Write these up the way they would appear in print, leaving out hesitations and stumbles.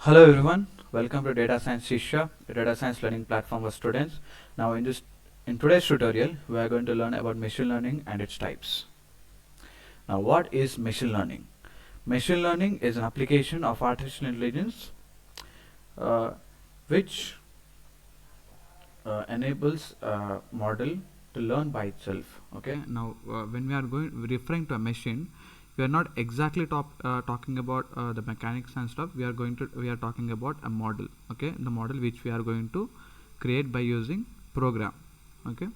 Hello everyone, welcome to Data Science Shishya, a data science learning platform for students. Now in today's tutorial, we are going to learn about machine learning and its types. Now what is machine learning? Machine learning is an application of artificial intelligence which enables a model to learn by itself. Okay, now when we are referring to a machine, we are not exactly talking about the mechanics and stuff. We are talking about a model. Okay, the model which we are going to create by using program. Okay,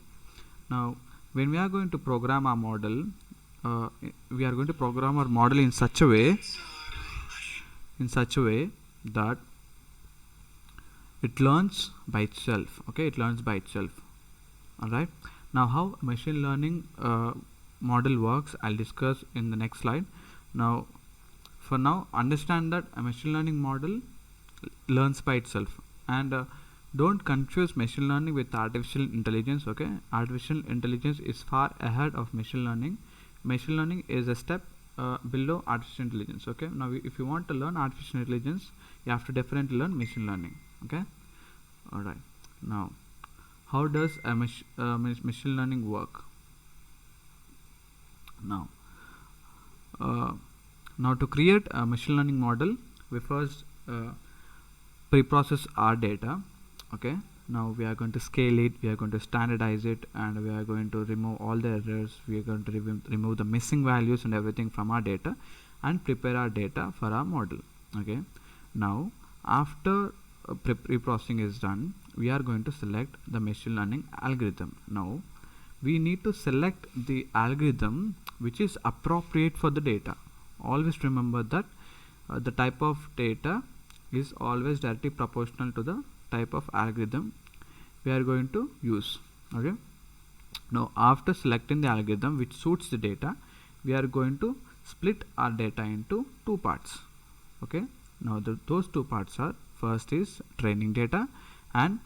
now when we are going to program our model, we are going to program our model in such a way that it learns by itself. Okay, it learns by itself. All right, now how machine learning model works, I'll discuss in the next slide. Now for now, understand that a machine learning model learns by itself, and don't confuse machine learning with artificial intelligence. Okay, artificial intelligence is far ahead of machine learning. Machine learning is a step below artificial intelligence. Okay, now if you want to learn artificial intelligence, you have to definitely learn machine learning. Okay, all right, now how does a machine learning work? Now to create a machine learning model, we first pre-process our data. Okay, now we are going to scale it, we are going to standardize it, and we are going to remove all the errors. We are going to remove the missing values and everything from our data and prepare our data for our model. Okay, now after pre-processing is done, we are going to select the machine learning algorithm. Now we need to select the algorithm which is appropriate for the data. Always remember that the type of data is always directly proportional to the type of algorithm we are going to use. Okay, now after selecting the algorithm which suits the data, we are going to split our data into two parts. Okay, now those two parts are, first is training data and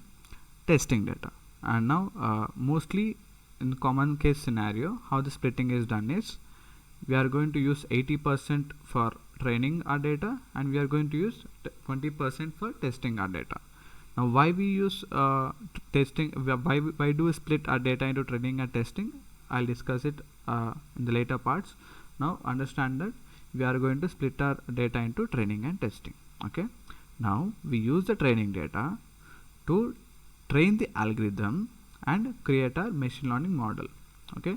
testing data. And now mostly in common case scenario, how the splitting is done is, we are going to use 80% for training our data, and we are going to use 20% for testing our data. Now why we use testing, why do we split our data into training and testing? I'll discuss it in the later parts. Now understand that we are going to split our data into training and testing. Okay, now we use the training data to train the algorithm and create our machine learning model. Okay,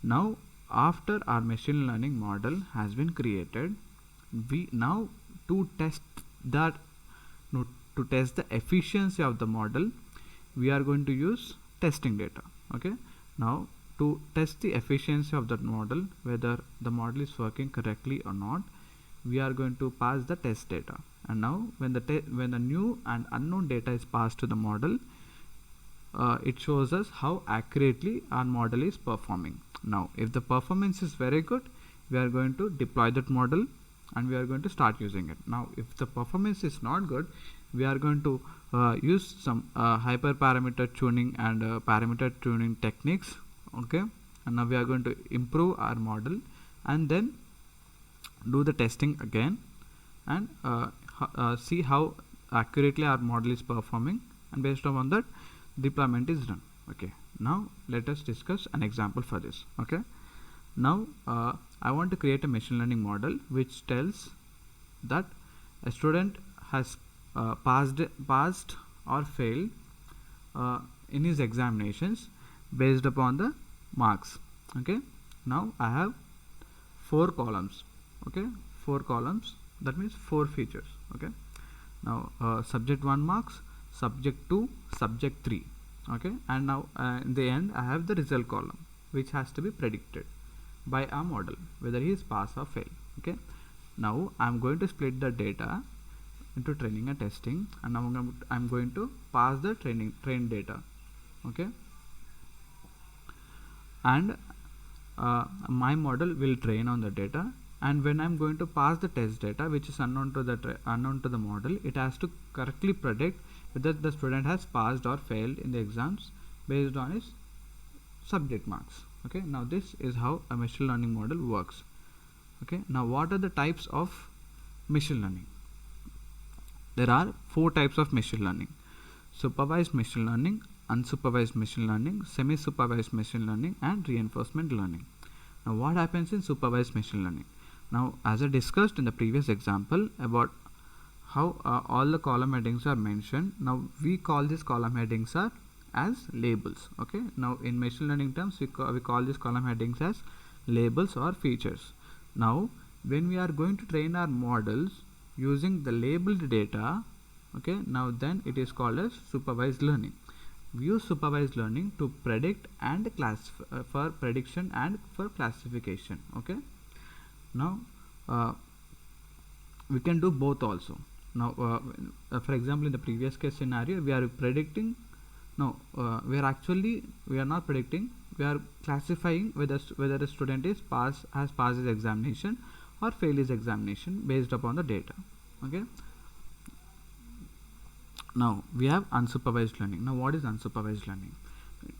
now after our machine learning model has been created, we now to test that, to test the efficiency of the model, we are going to use testing data. Okay, now to test the efficiency of that model, whether the model is working correctly or not, we are going to pass the test data. And now when the new and unknown data is passed to the model, it shows us how accurately our model is performing. Now if the performance is very good, we are going to deploy that model and we are going to start using it. Now if the performance is not good, we are going to use some hyperparameter tuning and parameter tuning techniques. Okay, and now we are going to improve our model and then do the testing again and see how accurately our model is performing, and based on that deployment is done. Okay, now let us discuss an example for this. Okay, now I want to create a machine learning model which tells that a student has passed or failed in his examinations based upon the marks. Okay, now I have 4 columns. Okay, 4 columns, that means 4 features. Okay, now subject 1 marks, subject 2, subject 3. Okay, and now in the end I have the result column which has to be predicted by our model whether he is pass or fail. Okay, now I'm going to split the data into training and testing, and now I'm going to pass the trained data. Okay, and my model will train on the data, and when I'm going to pass the test data which is unknown to the model, it has to correctly predict whether the student has passed or failed in the exams based on his subject marks. Okay, now this is how a machine learning model works. Okay, now what are the types of machine learning? there are 4 types of machine learning: supervised machine learning, unsupervised machine learning, semi-supervised machine learning, and reinforcement learning. Now what happens in supervised machine learning? Now, as I discussed in the previous example about how all the column headings are mentioned, now we call these column headings as labels. Okay, now in machine learning terms we call these column headings as labels or features. Now when we are going to train our models using the labeled data, okay, now then it is called as supervised learning. We use supervised learning to predict and for prediction and for classification. Okay, now we can do both also. Now for example, in the previous case scenario, we are predicting. No, we are not predicting, we are classifying whether a student has passed his examination or failed his examination based upon the data. Okay, now we have unsupervised learning. Now what is unsupervised learning?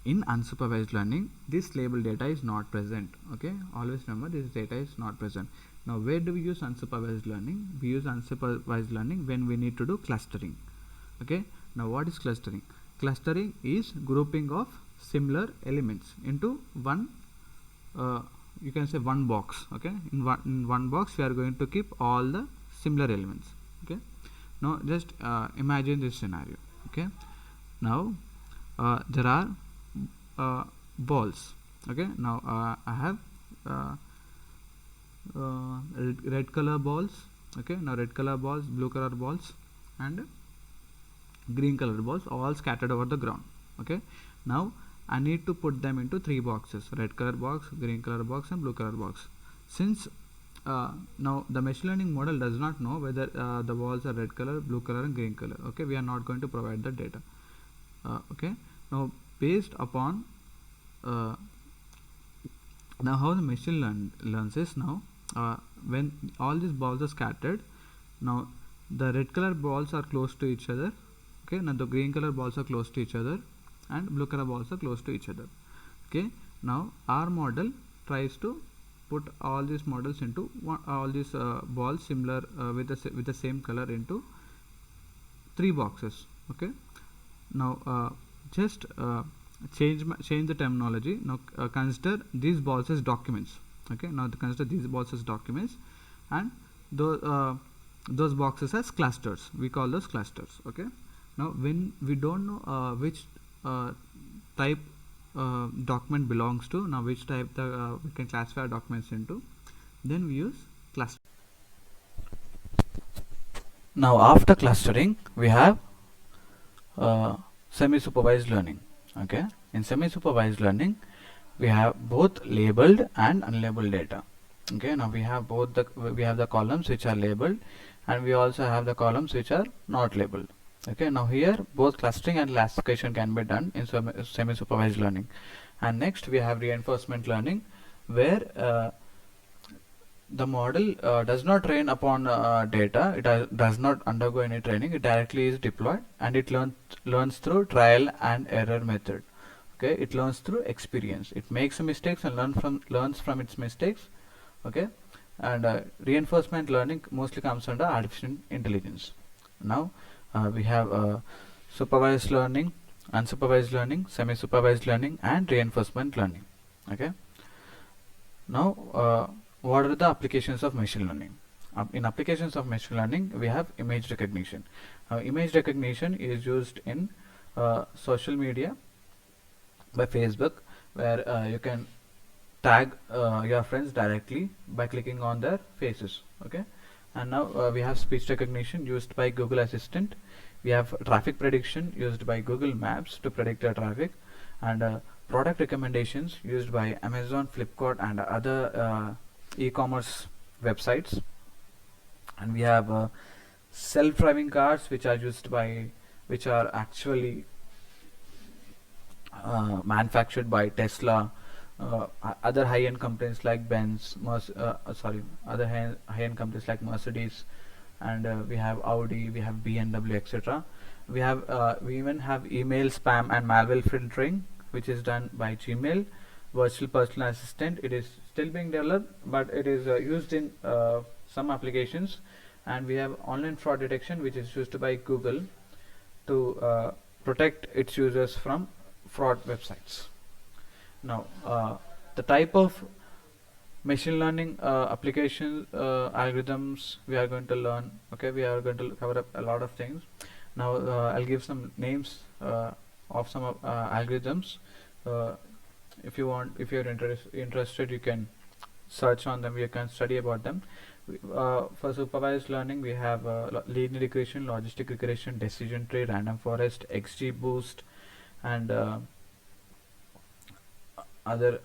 In unsupervised learning, this label data is not present. Okay, always remember, this data is not present. Now where do we use unsupervised learning? We use unsupervised learning when we need to do clustering. Okay, now what is clustering? Clustering is grouping of similar elements into one, you can say one box. Okay, in one box we are going to keep all the similar elements. Okay, now just imagine this scenario. Okay, now there are balls. Okay, now I have red color balls. Okay, now red color balls, blue color balls, and green color balls all scattered over the ground. Okay, now I need to put them into 3 boxes: red color box, green color box, and blue color box. Since now the machine learning model does not know whether the balls are red color, blue color, and green color. Okay, we are not going to provide the data. Okay, now based upon now how the machine learns is, now when all these balls are scattered, now the red color balls are close to each other. Okay, now the green color balls are close to each other and blue color balls are close to each other. Okay, now our model tries to put all these models into all these balls similar with the same color into 3 boxes. Okay, now just change the terminology. Now consider these balls as documents. Okay, now consider these balls as documents, and those boxes as clusters. We call those clusters. Okay, now when we don't know which type document belongs to, now which type we can classify our documents into, then we use cluster. Now after clustering we have semi-supervised learning. Okay, in semi-supervised learning we have both labeled and unlabeled data. Okay, now we have both we have the columns which are labeled, and we also have the columns which are not labeled. Okay, now here both clustering and classification can be done in semi-supervised learning. And next we have reinforcement learning, where the model does not train upon data. It does not undergo any training. It directly is deployed, and it learns through trial and error method. Okay, it learns through experience. It makes mistakes and learns from its mistakes. Okay, and reinforcement learning mostly comes under artificial intelligence. Now we have supervised learning, unsupervised learning, semi-supervised learning, and reinforcement learning. Okay, now what are the applications of machine learning? In applications of machine learning, we have image recognition. Image recognition is used in social media by Facebook, where you can tag your friends directly by clicking on their faces. Okay, and now we have speech recognition used by Google Assistant. We have traffic prediction used by Google Maps to predict the traffic, and product recommendations used by Amazon, Flipkart, and other e-commerce websites. And we have self-driving cars, which are actually manufactured by Tesla, other high-end companies like Benz, other high-end companies like Mercedes, and we have Audi, we have BMW, etc. We even have email spam and malware filtering, which is done by Gmail. Virtual personal assistant, it is still being developed, but it is used in some applications and we have online fraud detection, which is used by Google to protect its users from fraud websites. Now the type of machine learning application algorithms we are going to learn. Okay, we are going to cover up a lot of things. Now I'll give some names of some algorithms. If you're interested, you can search on them, you can study about them. For supervised learning, we have linear regression, logistic regression, decision tree, random forest, XGBoost, and other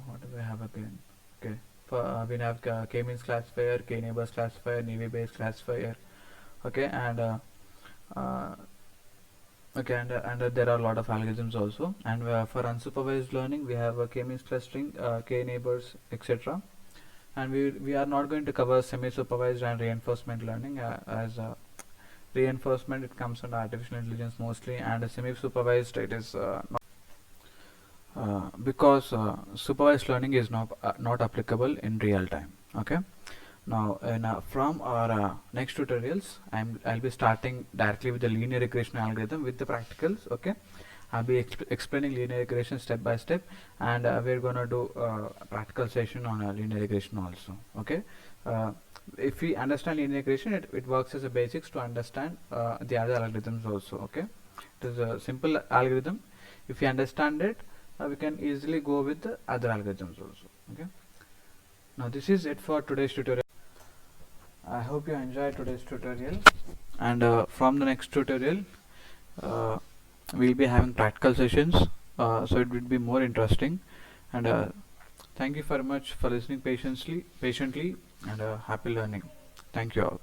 what do we have again? Okay, for we have k-means classifier, k-neighbors classifier, Naive-Bayes classifier. Okay, and there are a lot of algorithms also. And for unsupervised learning, we have k-means clustering, k-neighbors, etc. And we are not going to cover semi-supervised and reinforcement learning, as reinforcement, it comes under artificial intelligence mostly, and semi-supervised, it is because supervised learning is not applicable in real time. Okay, now from our next tutorials, I'll be starting directly with the linear regression algorithm with the practicals. Okay, I'll be explaining linear regression step by step, and we're gonna do a practical session on linear regression also. Okay, if we understand linear regression, it works as a basics to understand the other algorithms also. Okay, it is a simple algorithm. If you understand it, we can easily go with the other algorithms also. Okay, now this is it for today's tutorial. I hope you enjoyed today's tutorial, and from the next tutorial we'll be having practical sessions, so it will be more interesting. And thank you very much for listening patiently, and happy learning. Thank you all.